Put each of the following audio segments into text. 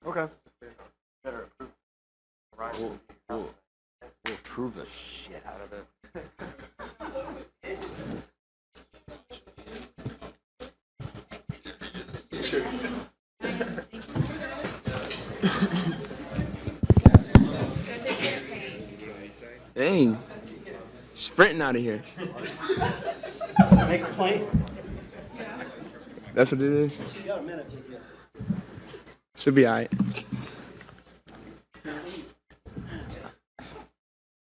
Okay. Better approve. We'll, we'll, we'll prove the shit out of it. Dang. Sprinting out of here. Make a plane. That's what it is? Should be all right.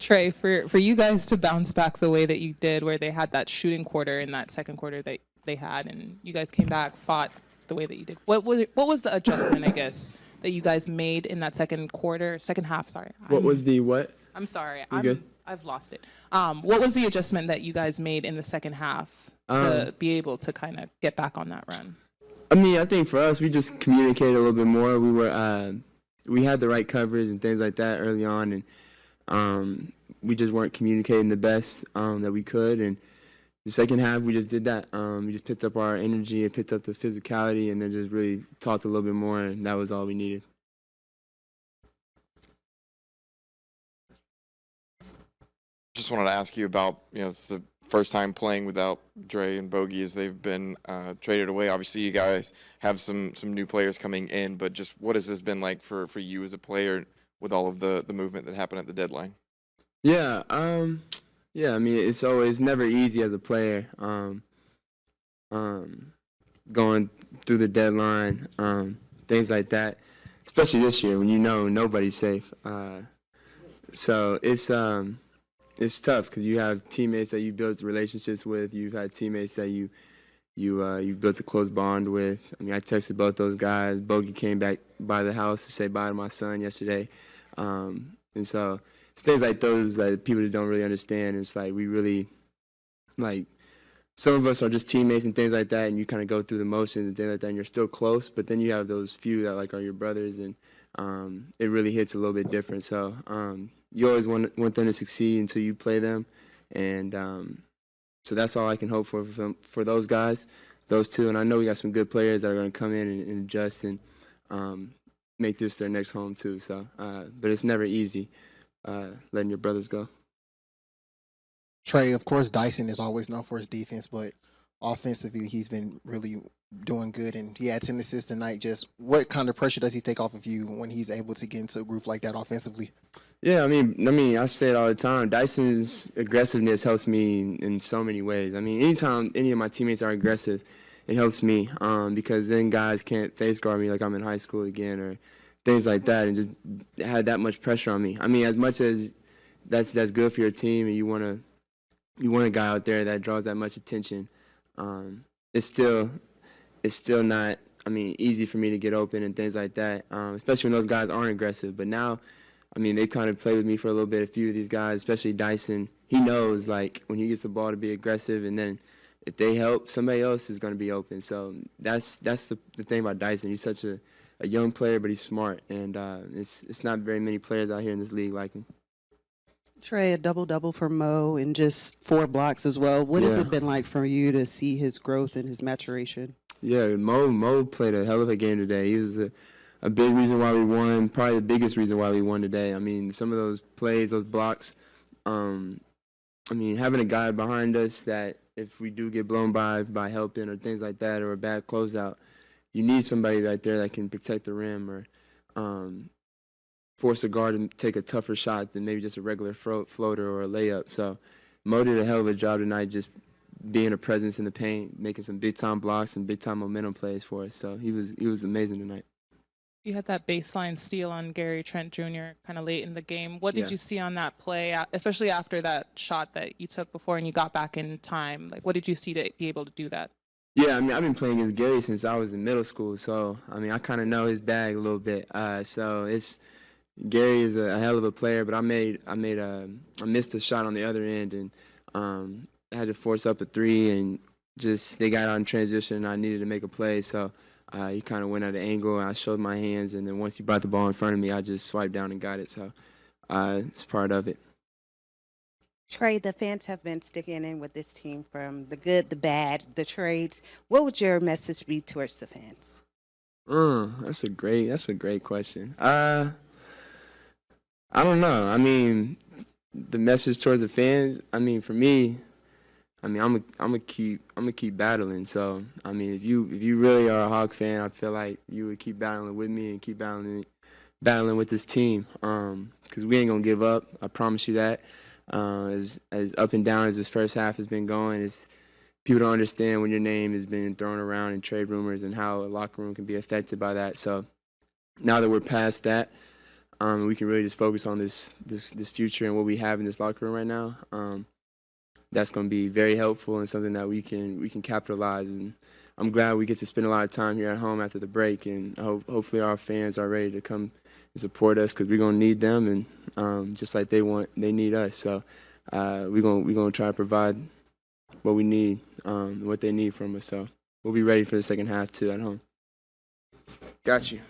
Trae, for you guys to bounce back the way that you did, where they had that shooting quarter in that second quarter that they had, and you guys came back, fought the way that you did. What was the adjustment, I guess, that you guys made in that second half? Sorry. What was the what? I'm sorry. Good? I've lost it. What was the adjustment that you guys made in the second half to be able to kind of get back on that run? I mean, I think for us, we just communicated a little bit more. We had the right coverage and things like that early on, and we just weren't communicating the best that we could. And the second half, we just did that. We just picked up our energy and picked up the physicality, and then just really talked a little bit more, and that was all we needed. Just wanted to ask you about, it's the first time playing without Trae and Bogey as they've been traded away. Obviously, you guys have some new players coming in, but just what has this been like for you as a player with all of the movement that happened at the deadline? Yeah, yeah. I mean, it's never easy as a player, going through the deadline, things like that. Especially this year when nobody's safe. So it's tough because you have teammates that you built relationships with. You've had teammates that you built a close bond with. I mean, I texted both those guys. Bogey came back by the house to say bye to my son yesterday, and so it's things like those that people just don't really understand. It's like we really, like, some of us are just teammates and things like that, and you kind of go through the motions and things like that, and you're still close. But then you have those few that like are your brothers, and it really hits a little bit different. So you always want them to succeed until you play them, and so that's all I can hope for those guys, those two. And I know we got some good players that are going to come in and adjust and make this their next home too. So, but it's never easy letting your brothers go. Trae, of course, Dyson is always known for his defense, but offensively, he's been really doing good, and he had 10 assists tonight. Just what kind of pressure does he take off of you when he's able to get into a groove like that offensively? Yeah, I mean, I say it all the time. Dyson's aggressiveness helps me in so many ways. I mean, anytime any of my teammates are aggressive, it helps me because then guys can't face guard me like I'm in high school again or things like that, and just had that much pressure on me. I mean, as much as that's good for your team, and you want a guy out there that draws that much attention. It's still not, I mean, easy for me to get open and things like that, especially when those guys aren't aggressive. But now, I mean, they kind of played with me for a little bit. A few of these guys, especially Dyson, he knows, like, when he gets the ball to be aggressive, and then if they help, somebody else is going to be open. So that's the thing about Dyson. He's such a young player, but he's smart, and it's not very many players out here in this league like him. Trae, a double-double for Mo and just 4 blocks as well. What has it been like for you to see his growth and his maturation? Yeah, Mo played a hell of a game today. He was a big reason why we won, probably the biggest reason why we won today. I mean, some of those plays, those blocks, I mean, having a guy behind us that if we do get blown by helping or things like that or a bad closeout, you need somebody right there that can protect the rim or force a guard to take a tougher shot than maybe just a regular floater or a layup. So Mo did a hell of a job tonight just being a presence in the paint, making some big-time blocks and big-time momentum plays for us. So he was amazing tonight. You had that baseline steal on Gary Trent Jr. kind of late in the game. What did you see on that play, especially after that shot that you took before and you got back in time? Like, what did you see to be able to do that? Yeah, I mean, I've been playing against Gary since I was in middle school, so, I mean, I kind of know his bag a little bit. Gary is a hell of a player, but I missed a shot on the other end, and I had to force up a 3, and just they got out in transition, and I needed to make a play, so he kind of went at an angle, and I showed my hands, and then once he brought the ball in front of me, I just swiped down and got it, so it's part of it. Trae, the fans have been sticking in with this team from the good, the bad, the trades. What would your message be towards the fans? That's a great question. I don't know. I mean, the message towards the fans. I mean, for me, I mean, I'm gonna keep battling. So, I mean, if you really are a Hawk fan, I feel like you would keep battling with me and keep battling with this team. Because we ain't gonna give up. I promise you that. As up and down as this first half has been going, it's people don't understand when your name has been thrown around in trade rumors and how a locker room can be affected by that. So now that we're past that, we can really just focus on this future and what we have in this locker room right now. That's going to be very helpful and something that we can capitalize. And I'm glad we get to spend a lot of time here at home after the break, and hopefully our fans are ready to come and support us because we're going to need them, and just like they need us. So we're going to try to provide what we need, what they need from us. So we'll be ready for the second half too at home. Got you.